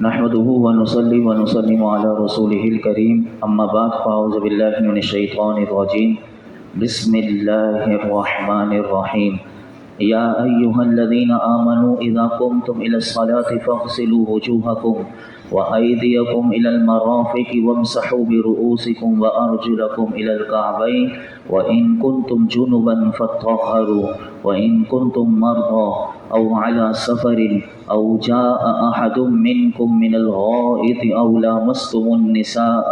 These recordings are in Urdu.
نحمده ونصلي ونسلم على رسوله الكريم اما بعد فاعوذ بالله من الشيطان الرجيم بسم الله الرحمن الرحيم يا أيها الذين آمنوا إذا قمتم إلى الصلاة فاغسلوا وجوهكم وأيديكم إلى المرافق وامسحوا برؤوسكم وأرجلكم إلى الكعبين وإن كنتم جنبا فاطهروا وإن كنتم مرضى أو على سفر أو جاء أحد منكم من الغائط أو لامستم النساء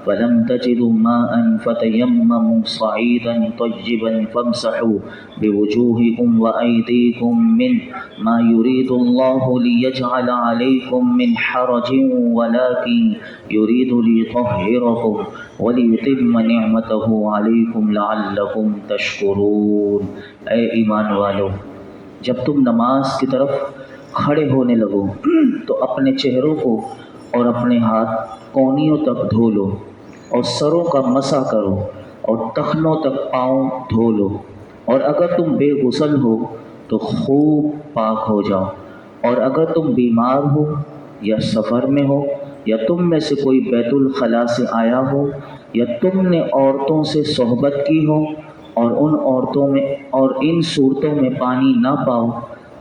فلم تجدوا ماء فتيمموا صعيدا طيبا فامسحوا بوجوهكم وأيديكم منه ما يريد الله ليجعل عليكم من حرج ولكن يريد ليطهركم وَلِيُتِمَّ نِعْمَتَهُ عَلَيْكُمْ لَعَلَّكُمْ تَشْكُرُونَ۔ اے ایمان والو، جب تم نماز کی طرف کھڑے ہونے لگو تو اپنے چہروں کو اور اپنے ہاتھ کونیوں تک دھو لو اور سروں کا مسح کرو اور ٹخنوں تک پاؤں دھو لو، اور اگر تم بے غسل ہو تو خوب پاک ہو جاؤ، اور اگر تم بیمار ہو یا سفر میں ہو یا تم میں سے کوئی بیت الخلاء سے آیا ہو یا تم نے عورتوں سے صحبت کی ہو اور ان صورتوں میں پانی نہ پاؤ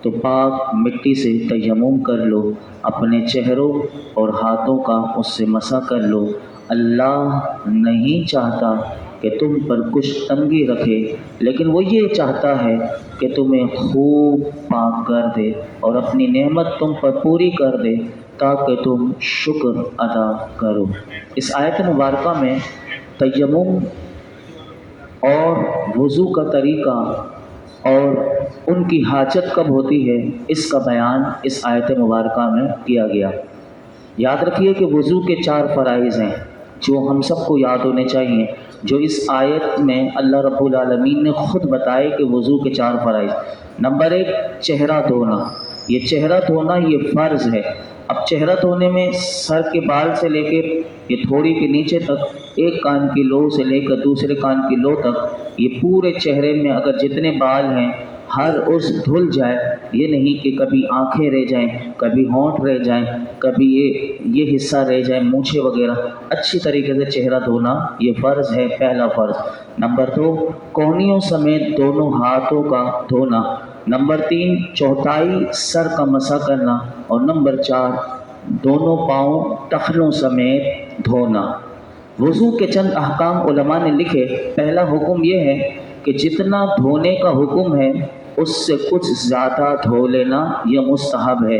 تو پاک مٹی سے تیمم کر لو، اپنے چہروں اور ہاتھوں کا اس سے مسح کر لو۔ اللہ نہیں چاہتا کہ تم پر کچھ تنگی رکھے، لیکن وہ یہ چاہتا ہے کہ تمہیں خوب پاک کر دے اور اپنی نعمت تم پر پوری کر دے تاکہ تم شکر ادا کرو۔ اس آیت مبارکہ میں تیمم اور وضو کا طریقہ اور ان کی حاجت کب ہوتی ہے، اس کا بیان اس آیت مبارکہ میں کیا گیا۔ یاد رکھیے کہ وضو کے 4 فرائض ہیں جو ہم سب کو یاد ہونے چاہیے، جو اس آیت میں اللہ رب العالمین نے خود بتائے کہ وضو کے 4 فرائض۔ نمبر 1، چہرہ دھونا۔ یہ چہرہ دھونا یہ فرض ہے۔ اب چہرہ دھونے میں سر کے بال سے لے کے یہ تھوڑی کے نیچے تک، ایک کان کی لو سے لے کر دوسرے کان کی لو تک، یہ پورے چہرے میں اگر جتنے بال ہیں ہر عضو دھل جائے، یہ نہیں کہ کبھی آنکھیں رہ جائیں، کبھی ہونٹ رہ جائیں، کبھی یہ حصہ رہ جائیں، مونچھیں وغیرہ، اچھی طریقے سے چہرہ دھونا یہ فرض ہے، پہلا فرض۔ نمبر 2، کونیوں سمیت دونوں ہاتھوں کا دھونا۔ نمبر 3، چوتھائی سر کا مسح کرنا، اور نمبر 4، دونوں پاؤں ٹخنوں سمیت دھونا۔ وضو کے چند احکام علماء نے لکھے۔ پہلا حکم یہ ہے کہ جتنا دھونے کا حکم ہے اس سے کچھ زیادہ دھو لینا یہ مستحب ہے،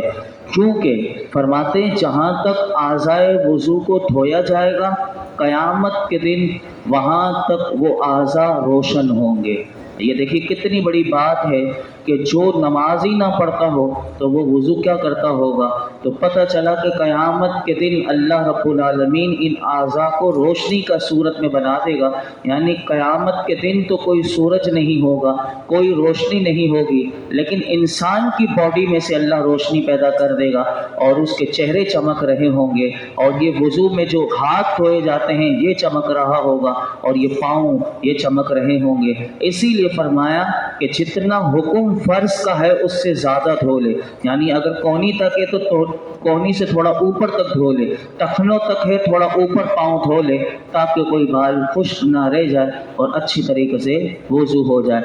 کیونکہ فرماتے ہیں جہاں تک اعضائے وضو کو دھویا جائے گا قیامت کے دن وہاں تک وہ اعضاء روشن ہوں گے۔ یہ دیکھیے کتنی بڑی بات ہے کہ جو نماز ہی نہ پڑھتا ہو تو وہ وضو کیا کرتا ہوگا، تو پتہ چلا کہ قیامت کے دن اللہ رب العالمین ان اعضاء کو روشنی کا صورت میں بنا دے گا۔ یعنی قیامت کے دن تو کوئی سورج نہیں ہوگا، کوئی روشنی نہیں ہوگی، لیکن انسان کی باڈی میں سے اللہ روشنی پیدا کر دے گا اور اس کے چہرے چمک رہے ہوں گے، اور یہ وضو میں جو ہاتھ دھوئے جاتے ہیں یہ چمک رہا ہوگا، اور یہ پاؤں یہ چمک رہے ہوں گے۔ اسی لیے فرمایا کہ جتنا حکم فرض کا ہے اس سے زیادہ دھو لے، یعنی اگر کونی تک ہے تو کونی سے تھوڑا اوپر تک دھو لے، ٹخنوں تک ہے تھوڑا اوپر پاؤں دھو لے تاکہ کوئی بال خشک نہ رہ جائے اور اچھی طریقے سے وضو ہو جائے۔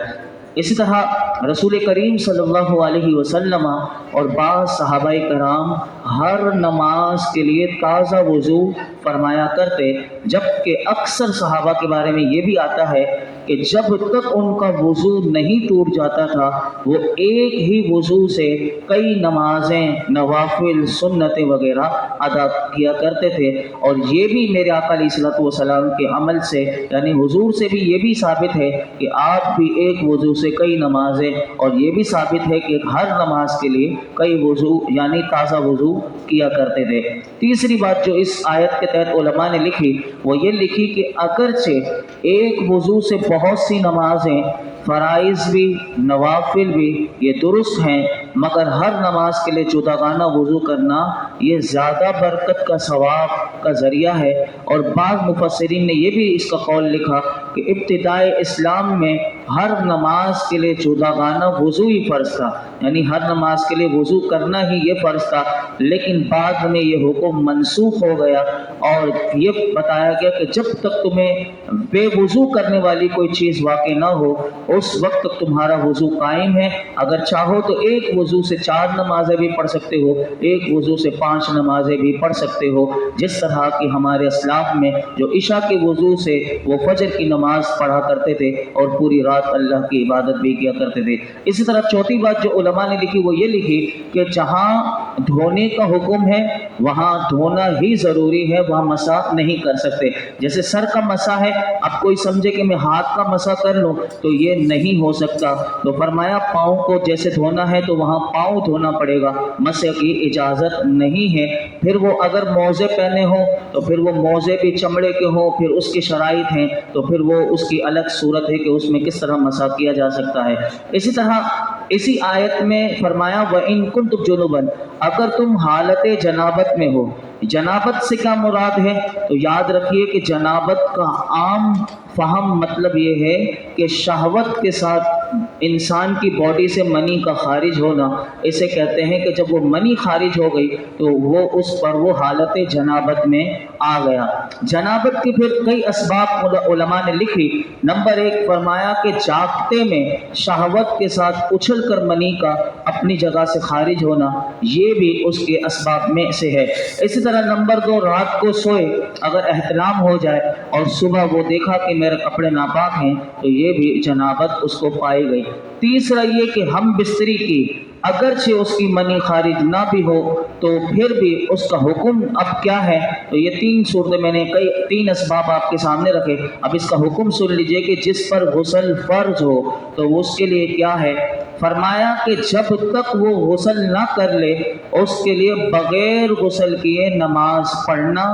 اسی طرح رسول کریم صلی اللہ علیہ وسلم اور بعض صحابہ کرام ہر نماز کے لیے تازہ وضو فرمایا کرتے، جبکہ اکثر صحابہ کے بارے میں یہ بھی آتا ہے کہ جب تک ان کا وضو نہیں ٹوٹ جاتا تھا وہ ایک ہی وضو سے کئی نمازیں، نوافل، سنتیں وغیرہ ادا کیا کرتے تھے۔ اور یہ بھی میرے آقا علیہ الصلوۃ والسلام کے عمل سے، یعنی حضور سے بھی یہ بھی ثابت ہے کہ آپ بھی ایک وضو سے کئی نمازیں، اور یہ بھی ثابت ہے کہ ہر نماز کے لیے کئی وضو یعنی تازہ وضو کیا کرتے تھے۔ تیسری بات جو اس آیت کے تحت علماء نے لکھی وہ یہ لکھی کہ اگرچہ ایک وضو سے بہت سی نمازیں، فرائض بھی نوافل بھی یہ درست ہیں، مگر ہر نماز کے لیے جداگانہ وضو کرنا یہ زیادہ برکت کا ثواب کا ذریعہ ہے، اور بعض مفسرین نے یہ بھی اس کا قول لکھا کہ ابتدائے اسلام میں ہر نماز کے لیے جداگانہ وضو ہی فرض تھا، یعنی ہر نماز کے لیے وضو کرنا ہی یہ فرض تھا، لیکن بعد میں یہ حکم منسوخ ہو گیا اور یہ بتایا گیا کہ جب تک تمہیں بے وضو کرنے والی کوئی چیز واقع نہ ہو اس وقت تک تمہارا وضو قائم ہے، اگر چاہو تو ایک وضو سے 4 نمازیں بھی پڑھ سکتے ہو، ایک وضو سے 5 نمازیں بھی پڑھ سکتے ہو، جس طرح کہ ہمارے اسلاف میں جو عشاء کے وضو سے وہ فجر کی نماز پڑھا کرتے تھے اور پوری رات اللہ کی عبادت بھی کیا کرتے تھے۔ اسی طرح چوتھی بات جو علماء نے لکھی وہ یہ لکھی کہ جہاں دھونے کا حکم ہے وہاں دھونا ہی ضروری ہے، وہاں مسح نہیں کر سکتے۔ جیسے سر کا مسح ہے، اب کوئی سمجھے کہ میں ہاتھ کا مسح کر لوں تو یہ نہیں ہو سکتا، تو فرمایا پاؤں کو جیسے دھونا ہے تو وہاں پاؤں دھونا پڑے گا، مسح کی اجازت نہیں ہے۔ پھر وہ اگر موزے پہنے ہوں تو پھر وہ موزے بھی چمڑے کے ہوں، پھر اس کی شرائط ہیں، تو پھر وہ اس کی الگ صورت ہے کہ اس میں کس طرح مسح کیا جا سکتا ہے۔ اسی طرح اسی آیت میں فرمایا وَإِن كُنتُمْ جُنُبًا، اگر تم حالت جنابت میں ہو۔ جنابت سے کیا مراد ہے؟ تو یاد رکھیے کہ جنابت کا عام فہم مطلب یہ ہے کہ شہوت کے ساتھ انسان کی باڈی سے منی کا خارج ہونا، اسے کہتے ہیں کہ جب وہ منی خارج ہو گئی تو وہ اس پر وہ حالت جنابت میں آ گیا۔ جنابت کے پھر کئی اسباب علماء نے لکھی۔ نمبر 1 فرمایا کہ جاگتے میں شہوت کے ساتھ اچھل کر منی کا اپنی جگہ سے خارج ہونا، یہ بھی اس کے اسباب میں سے ہے۔ اسی طرح نمبر 2 رات کو سوئے اگر احتلام ہو جائے اور صبح وہ دیکھا کہ میرے کپڑے ناپاک ہیں تو یہ بھی جنابت اس کو پائی گئی۔ تیسرا یہ کہ ہم بستری کی اگرچہ اس کی منی خارج نہ بھی ہو تو پھر بھی اس کا حکم اب کیا ہے؟ تو یہ 3 صورتیں میں نے 3 اسباب آپ کے سامنے رکھے، اب اس کا حکم سن لیجئے کہ جس پر غسل فرض ہو تو اس کے لیے کیا ہے۔ فرمایا کہ جب تک وہ غسل نہ کر لے اس کے لیے بغیر غسل کیے نماز پڑھنا،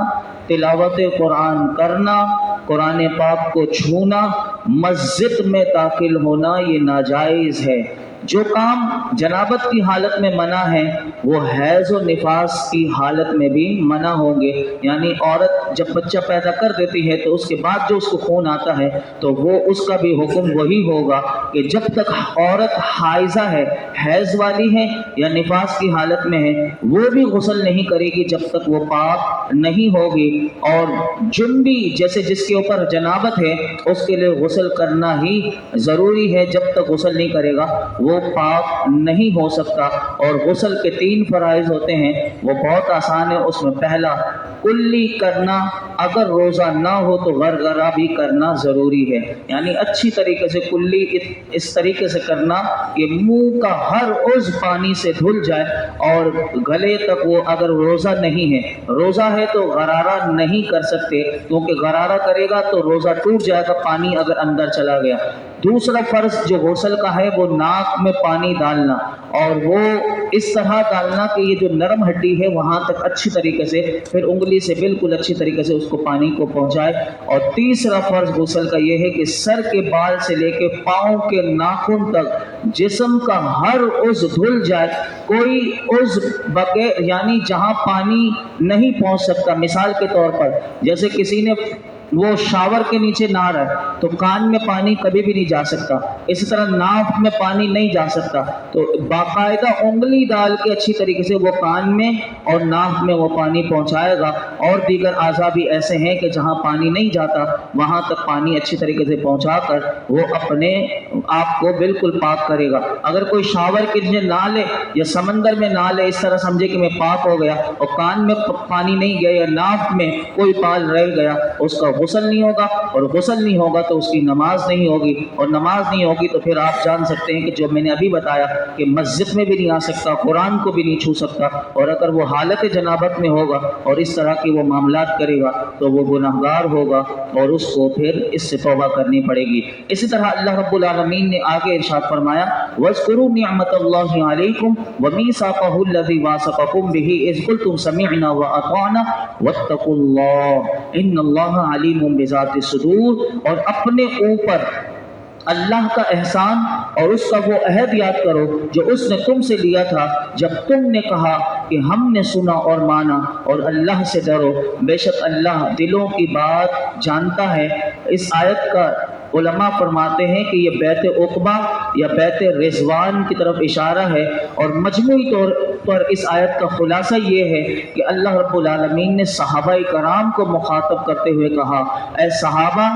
تلاوت قرآن کرنا، قرآن پاک کو چھونا، مسجد میں داخل ہونا یہ ناجائز ہے۔ جو کام جنابت کی حالت میں منع ہے وہ حیض و نفاس کی حالت میں بھی منع ہوں گے، یعنی عورت جب بچہ پیدا کر دیتی ہے تو اس کے بعد جو اس کو خون آتا ہے تو وہ اس کا بھی حکم وہی ہوگا کہ جب تک عورت حائضہ ہے، حیض والی ہے یا نفاس کی حالت میں ہے وہ بھی غسل نہیں کرے گی جب تک وہ پاک نہیں ہوگی، اور جنبی جیسے جس کے اوپر جنابت ہے اس کے لیے غسل کرنا ہی ضروری ہے، جب تک غسل نہیں کرے گا وہ پاک نہیں ہو سکتا۔ اور غسل کے 3 فرائض ہوتے ہیں، وہ بہت آسان ہے۔ اس میں پہلا کلی کرنا، اگر روزہ نہ ہو تو غرغرہ بھی کرنا ضروری ہے، یعنی اچھی طریقے سے کلی اس طریقے سے کرنا کہ منہ کا ہر عضو پانی سے دھل جائے اور گلے تک وہ، اگر روزہ نہیں ہے، روزہ ہے تو غرارہ نہیں کر سکتے کیونکہ غرارہ کرے گا تو روزہ ٹوٹ جائے گا پانی اگر اندر چلا گیا۔ دوسرا فرض جو غسل کا ہے وہ ناک میں پانی ڈالنا، اور وہ اس طرح ڈالنا کہ یہ جو نرم ہڈی ہے وہاں تک اچھی طریقے سے، پھر انگلی سے بالکل اچھی طریقے سے اس کو پانی کو پہنچائے۔ اور تیسرا فرض غسل کا یہ ہے کہ سر کے بال سے لے کے پاؤں کے ناخن تک جسم کا ہر عضو دھل جائے، کوئی عضو بغیر، یعنی جہاں پانی نہیں پہنچ سکتا، مثال کے طور پر جیسے کسی نے وہ شاور کے نیچے نہا رہا ہے تو کان میں پانی کبھی بھی نہیں جا سکتا، اسی طرح ناک میں پانی نہیں جا سکتا، تو باقاعدہ انگلی ڈال کے اچھی طریقے سے وہ کان میں اور ناک میں وہ پانی پہنچائے گا۔ اور دیگر اعضاء بھی ایسے ہیں کہ جہاں پانی نہیں جاتا وہاں تک پانی اچھی طریقے سے پہنچا کر وہ اپنے آپ کو بالکل پاک کرے گا۔ اگر کوئی شاور کے نیچے نہا لے یا سمندر میں نہا لے، اس طرح سمجھے کہ میں پاک ہو گیا، اور کان میں پانی نہیں گیا یا ناک میں کوئی بال رہ گیا، اس کا غسل نہیں ہوگا، اور غسل نہیں ہوگا تو اس کی نماز نہیں ہوگی، اور نماز نہیں ہوگی تو پھر آپ جان سکتے ہیں کہ جو میں نے ابھی بتایا کہ مسجد میں بھی نہیں آ سکتا، قرآن کو بھی نہیں چھو سکتا، اور اگر وہ حالت جنابت میں ہوگا اور اس طرح کی وہ معاملات کرے گا تو وہ گناہگار ہوگا اور اس کو پھر اس سے توبہ کرنی پڑے گی۔ اسی طرح اللہ رب العالمین نے آگے ارشاد فرمایا وَاذْكُرُوا نِعْمَةَ اللَّهِ عَلَيْكُمْ وَمِيثَاقَهُ الَّذِي وَاثَقَكُم بِهِ إِذْ قُلْتُمْ سَمِعْنَا وَأَطَعْنَا وَاتَّقُوا اللَّهَ إِنَّ اللَّهَ عَلِيمٌ بذات الصدور، اور اپنے اوپر اللہ کا احسان اور اس کا وہ عہد یاد کرو جو اس نے تم سے لیا تھا جب تم نے کہا کہ ہم نے سنا اور مانا، اور اللہ سے ڈرو، بے شک اللہ دلوں کی بات جانتا ہے۔ اس آیت کا علماء فرماتے ہیں کہ یہ بیت عقبہ یا بیت رضوان کی طرف اشارہ ہے، اور مجموعی طور پر اس آیت کا خلاصہ یہ ہے کہ اللہ رب العالمین نے صحابہ کرام کو مخاطب کرتے ہوئے کہا، اے صحابہ،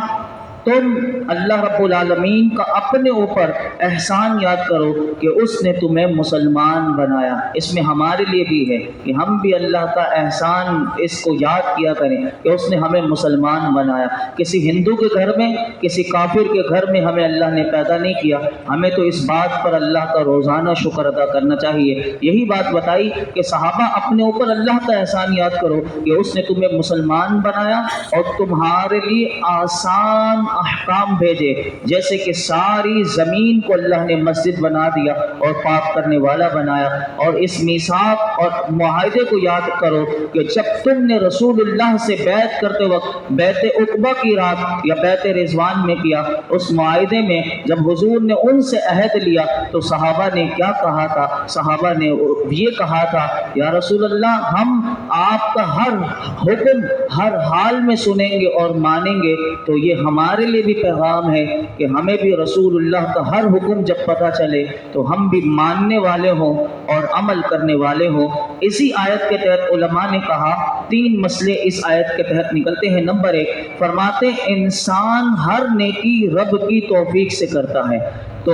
تم اللہ رب العالمین کا اپنے اوپر احسان یاد کرو کہ اس نے تمہیں مسلمان بنایا۔ اس میں ہمارے لیے بھی ہے کہ ہم بھی اللہ کا احسان اس کو یاد کیا کریں کہ اس نے ہمیں مسلمان بنایا۔ کسی ہندو کے گھر میں، کسی کافر کے گھر میں ہمیں اللہ نے پیدا نہیں کیا، ہمیں تو اس بات پر اللہ کا روزانہ شکر ادا کرنا چاہیے۔ یہی بات بتائی کہ صحابہ اپنے اوپر اللہ کا احسان یاد کرو کہ اس نے تمہیں مسلمان بنایا اور تمہارے لیے آسان احکام بھیجے، جیسے کہ ساری زمین کو اللہ نے مسجد بنا دیا اور پاک کرنے والا بنایا۔ اور اس میثاق اور معاہدے کو یاد کرو کہ جب تم نے رسول اللہ سے بیعت کرتے وقت بیت عقبہ کی رات یا بیت رضوان میں کیا، اس معاہدے میں جب حضور نے ان سے عہد لیا تو صحابہ نے کیا کہا تھا؟ صحابہ نے یہ کہا تھا، یا رسول اللہ، ہم آپ کا ہر حکم ہر حال میں سنیں گے اور مانیں گے۔ تو یہ ہمارے لیے بھی پیغام ہے کہ ہمیں بھی رسول اللہ کا ہر حکم جب پتہ چلے تو ہم بھی ماننے والے ہوں اور عمل کرنے والے ہوں۔ اسی آیت کے تحت علماء نے کہا 3 مسئلے اس آیت کے تحت نکلتے ہیں۔ نمبر 1 فرماتے ہیں انسان ہر نیکی رب کی توفیق سے کرتا ہے، تو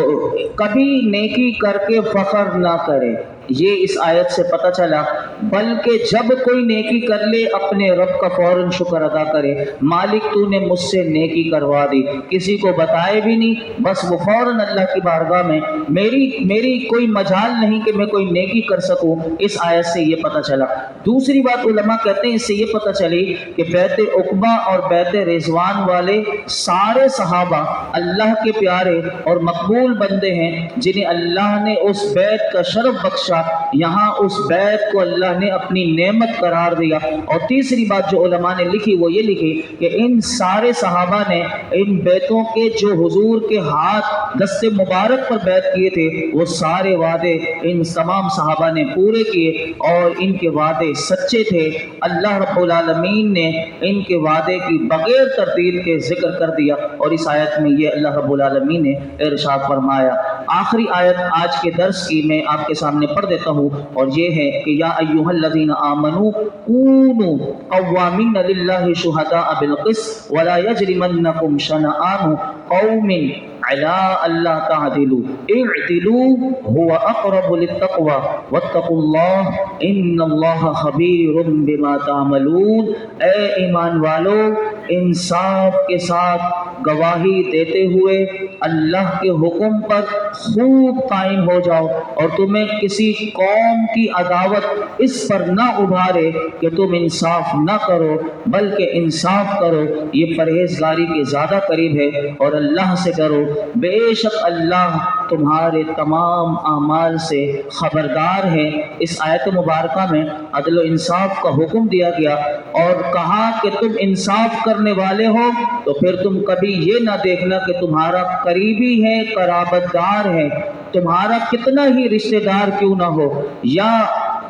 کبھی نیکی کر کے فخر نہ کرے، یہ اس آیت سے پتہ چلا، بلکہ جب کوئی نیکی کر لے اپنے رب کا فوراً شکر ادا کرے، مالک تو نے مجھ سے نیکی کروا دی، کسی کو بتائے بھی نہیں، بس وہ فوراً اللہ کی بارگاہ میں میری کوئی مجال نہیں کہ میں کوئی نیکی کر سکوں۔ اس آیت سے یہ پتہ چلا۔ دوسری بات علماء کہتے ہیں اس سے یہ پتہ چلی کہ بیت عقبہ اور بیت رضوان والے سارے صحابہ اللہ کے پیارے اور مقبول بندے ہیں جنہیں اللہ نے اس بیت کا شرف بخشا، یہاں اس بیت کو اللہ نے اپنی نعمت قرار دیا۔ اور تیسری بات جو علماء نے لکھی وہ یہ لکھی کہ ان سارے صحابہ نے ان بیتوں کے جو حضور کے ہاتھ دست مبارک پر بیت کیے تھے وہ سارے وعدے ان تمام صحابہ نے پورے کیے اور ان کے وعدے سچے تھے۔ اللہ رب العالمین نے ان کے وعدے کی بغیر تردید کے ذکر کر دیا، اور اس آیت میں یہ اللہ رب العالمین نے ارشاد فرمایا۔ آخری آیت آج کے درس کی میں آپ کے سامنے پڑھ دیتا ہوں، اور یہ ہے کہ یا ایھا الذین آمنوا کونوا قوامین للہ شہداء بالقسط ولا یجرمنکم شنآن قوم علی الا تعدلوا اعدلوا هو اقرب للتقوى واتقوا اللہ ان اللہ خبیر بما تعملون۔ اے ایمان والو، انصاف کے ساتھ گواہی دیتے ہوئے اللہ کے حکم پر خوب قائم ہو جاؤ، اور تمہیں کسی قوم کی عداوت اس پر نہ ابھارے کہ تم انصاف نہ کرو، بلکہ انصاف کرو، یہ پرہیزگاری کے زیادہ قریب ہے، اور اللہ سے ڈرو، بے شک اللہ تمہارے تمام اعمال سے خبردار ہے۔ اس آیت مبارکہ میں عدل و انصاف کا حکم دیا گیا اور کہا کہ تم انصاف کرنے والے ہو تو پھر تم کبھی یہ نہ دیکھنا کہ تمہارا قریبی ہے، قرابت دار ہے، تمہارا کتنا ہی رشتہ دار کیوں نہ ہو، یا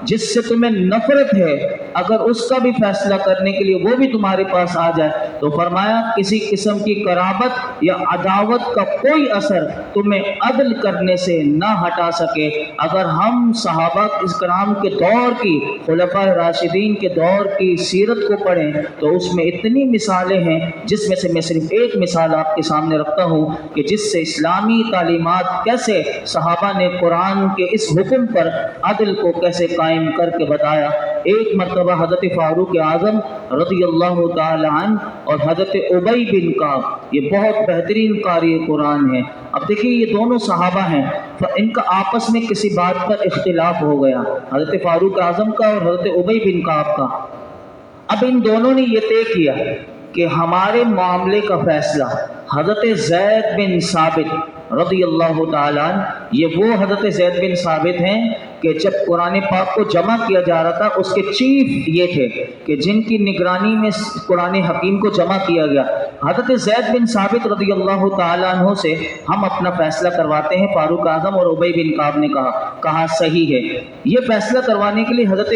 جس سے تمہیں نفرت ہے، اگر اس کا بھی فیصلہ کرنے کے لیے وہ بھی تمہارے پاس آ جائے تو فرمایا کسی قسم کی قرابت یا عداوت کا کوئی اثر تمہیں عدل کرنے سے نہ ہٹا سکے۔ اگر ہم صحابہ کرام کے دور کی، خلفاء راشدین کے دور کی سیرت کو پڑھیں تو اس میں اتنی مثالیں ہیں، جس میں سے میں صرف ایک مثال آپ کے سامنے رکھتا ہوں کہ جس سے اسلامی تعلیمات کیسے صحابہ نے قرآن کے اس حکم پر عدل کو کیسے قائم کر کے بتایا۔ ایک مرتبہ حضرت فاروق اعظم رضی اللہ تعالی عنہ اور حضرت ابی بن کعب، یہ بہت بہترین قاری قرآن ہیں۔ اب دیکھیے یہ دونوں صحابہ ہیں، ان کا آپس میں کسی بات پر اختلاف ہو گیا، حضرت فاروق اعظم کا اور حضرت ابی بن کعب کا۔ اب ان دونوں نے یہ طے کیا کہ ہمارے معاملے کا فیصلہ حضرت زید بن ثابت رضی اللہ تعالیٰ عنہ یہ وہ حضرت زید بن ثابت ہیں کہ جب قرآن پاک کو جمع کیا جا رہا تھا اس کے چیف یہ تھے کہ جن کی نگرانی میں قرآن حکیم کو جمع کیا گیا۔ حضرت زید بن ثابت رضی اللہ تعالیٰ عنہ سے ہم اپنا فیصلہ کرواتے ہیں۔ فاروق اعظم اور ابی بن کعب نے کہا صحیح ہے۔ یہ فیصلہ کروانے کے لیے حضرت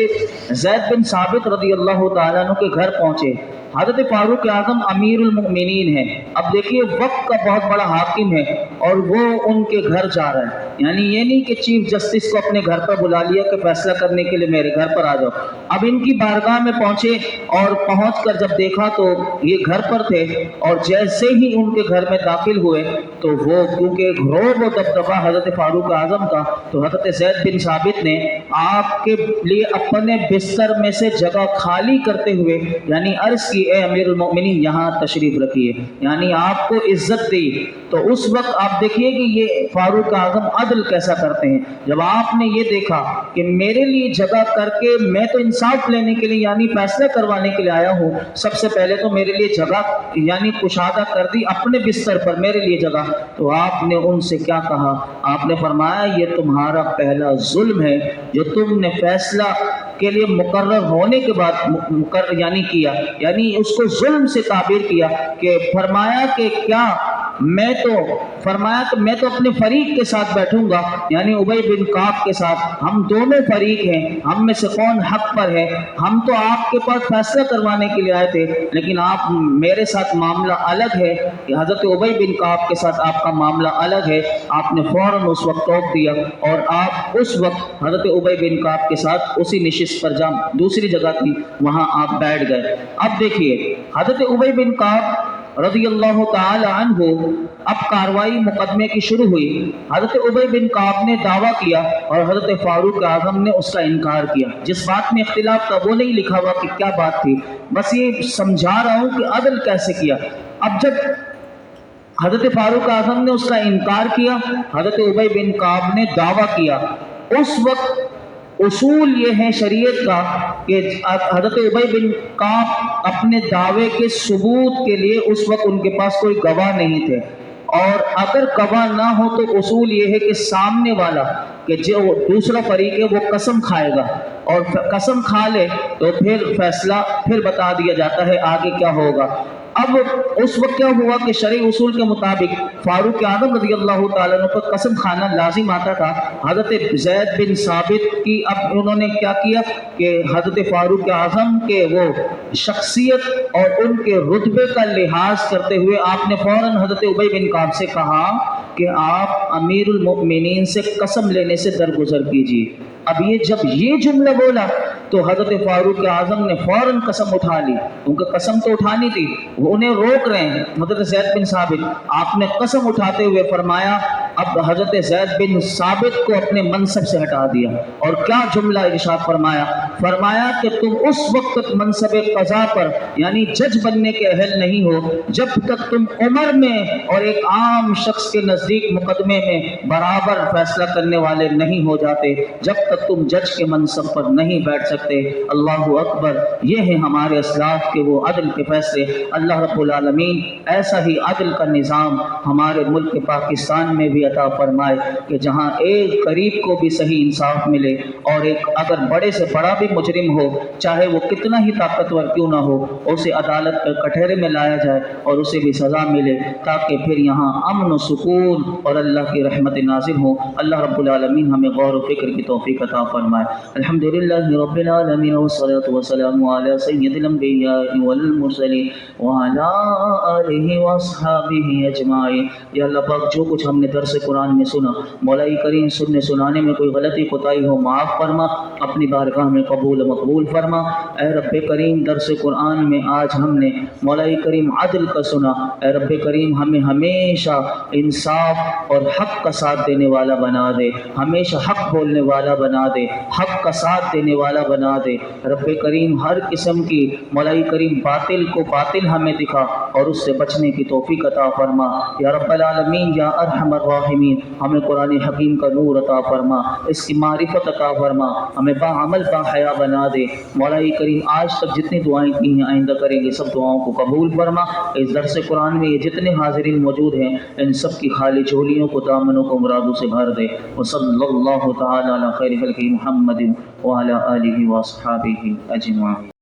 زید بن ثابت رضی اللہ تعالیٰ عنہ کے گھر پہنچے۔ حضرت فاروق اعظم امیر المؤمنین ہیں، اب دیکھیے وقت کا بہت بڑا حاکم ہے اور وہ ان کے گھر جا رہا ہے، یعنی یہ نہیں کہ چیف جسٹس کو اپنے گھر پر بلا لیا کہ فیصلہ کرنے کے لیے میرے گھر پر آ جاؤ۔ اب ان کی بارگاہ میں پہنچے اور پہنچ کر جب دیکھا تو یہ گھر پر تھے، اور جیسے ہی ان کے گھر میں داخل ہوئے تو وہ کیونکہ رعب و دبدبہ حضرت فاروق اعظم کا، تو حضرت زید بن ثابت نے آپ کے لیے اپنے بستر میں سے جگہ خالی کرتے ہوئے یعنی عرض کی اے امیر المؤمنین یہاں تشریف رکھیے، یعنی آپ کو عزت دی۔ تو اس وقت آپ دیکھیے کہ یہ فاروق اعظم عدل کیسا کرتے ہیں۔ جب آپ نے یہ دیکھا کہ میرے لیے جگہ کر کے میں تو انصاف لینے کے لیے یعنی فیصلہ کروانے کے لیے آیا ہوں، سب سے پہلے تو میرے لیے جگہ یعنی کشادہ کر دی اپنے بستر پر میرے لیے جگہ، تو آپ نے ان سے کیا کہا؟ آپ نے فرمایا یہ تمہارا پہلا ظلم ہے جو تم نے فیصلہ کے لیے مقرر ہونے کے بعد یعنی کیا، یعنی اس کو ظلم سے تعبیر کیا کہ فرمایا کہ کیا میں تو اپنے فریق کے ساتھ بیٹھوں گا، یعنی ابی بن کعب کے ساتھ، ہم دونوں فریق ہیں، ہم میں سے کون حق پر ہے، ہم تو آپ کے پاس فیصلہ کروانے کے لیے آئے تھے لیکن آپ میرے ساتھ معاملہ الگ ہے، کہ حضرت ابی بن کعب کے ساتھ آپ کا معاملہ الگ ہے۔ آپ نے فوراً اس وقت ٹوک دیا اور آپ اس وقت حضرت ابی بن کعب کے ساتھ اسی نشست پر دوسری جگہ تھی وہاں آپ بیٹھ گئے۔ اب دیکھیے حضرت ابی بن کعب رضی اللہ تعالی عنہ، اب کاروائی مقدمے کی شروع ہوئی۔ حضرت ابی بن کعب نے دعویٰ کیا اور حضرت فاروق اعظم نے اس کا انکار کیا۔ جس بات میں اختلاف تھا وہ نہیں لکھا ہوا کہ کیا بات تھی، بس یہ سمجھا رہا ہوں کہ عدل کیسے کیا۔ اب جب حضرت فاروق اعظم نے اس کا انکار کیا، حضرت ابی بن کعب نے دعویٰ کیا، اس وقت اصول یہ ہے شریعت کا کہ حضرت ابی بن کعب اپنے دعوے کے ثبوت کے لیے اس وقت ان کے پاس کوئی گواہ نہیں تھے، اور اگر گواہ نہ ہو تو اصول یہ ہے کہ سامنے والا کہ جو دوسرا فریق ہے وہ قسم کھائے گا، اور قسم کھا لے تو پھر فیصلہ پھر بتا دیا جاتا ہے آگے کیا ہوگا۔ اب اس وقت کیا ہوا کہ شرعی اصول کے مطابق فاروق اعظم رضی اللہ تعالیٰ عنہ پر قسم کھانا لازم آتا تھا۔ حضرت زید بن ثابت کی اب انہوں نے کیا کیا کہ حضرت فاروق اعظم کے وہ شخصیت اور ان کے رتبے کا لحاظ کرتے ہوئے آپ نے فوراً حضرت ابی بن کعب سے کہا کہ آپ امیر المؤمنین سے قسم لینے سے درگزر کیجیے۔ اب یہ جب یہ جملہ بولا تو حضرت فاروق اعظم نے فوراً قسم اٹھا لی، کیونکہ قسم تو اٹھانی تھی، وہ انہیں روک رہے ہیں حضرت زید بن ثابت۔ آپ نے قسم اٹھاتے ہوئے فرمایا، اب حضرت زید بن ثابت کو اپنے منصب سے ہٹا دیا، اور کیا جملہ ارشاد فرمایا کہ تم اس وقت تک منصب قضا پر یعنی جج بننے کے اہل نہیں ہو جب تک تم عمر میں اور ایک عام شخص کے نزدیک مقدمے میں برابر فیصلہ کرنے والے نہیں ہو جاتے، جب تک تم جج کے منصب پر نہیں بیٹھ سکتے۔ اللہ اکبر، یہ ہے ہمارے اسلاف کے وہ عدل کے فیصلے۔ اللہ رب العالمین ایسا ہی عدل کا نظام ہمارے ملک پاکستان میں بھی عطا فرمائے کہ جہاں ایک غریب کو بھی صحیح انصاف ملے، اور ایک اگر بڑے سے بڑا بھی مجرم ہو چاہے وہ کتنا ہی طاقتور کیوں نہ ہو، اسے عدالت کے کٹہرے میں لایا جائے اور اسے بھی سزا ملے، تاکہ پھر یہاں امن و سکون اور اللہ کی رحمت نازل ہو۔ اللہ رب العالمین ہمیں غور و فکر کی توفیق عطا فرمائے۔ الحمدللہ رب العالمین والصلاة والسلام علی سید الانبیاء والمرسلین وعلی آلہ واصحابہ اجمعین۔ یا اللہ پاک جو کچھ ہم نے درس قرآن میں سنا، مولا کریم سنانے میں کوئی غلطی کوتاہی ہو معاف فرما، اپنی بارگاہ میں قبول و مقبول فرما۔ اے رب کریم درس قرآن میں آج ہم نے مولا کریم عدل کا سنا، اے رب کریم ہمیں ہمیشہ انصاف اور حق کا ساتھ دینے والا بنا دے، ہمیشہ حق بولنے والا بنا دے، حق کا ساتھ دینے والا بنا دے۔ رب کریم ہر قسم کی مولا کریم باطل کو باطل ہمیں دکھا اور اس سے بچنے کی توفیق عطا فرما۔ یا رب العالمین یا ارحم الراحمین۔ الراحمین ہمیں قرآن حکیم کا نور عطا فرما، اس کی معرفت عطا فرما، ہمیں باعمل باحیا بنا دے۔ مولا کریم آج تک جتنی دعائیں کی ہیں آئندہ کریں گے سب دعاؤں کو قبول فرما۔ اس درس قرآن میں یہ جتنے حاضرین موجود ہیں ان سب کی خالی جھولیوں کو، دامنوں کو مرادوں سے بھر دے۔ وصلی اللہ تعالی علی خیر خلقہ محمد وعلی آلہ واصحابہ اجمعین۔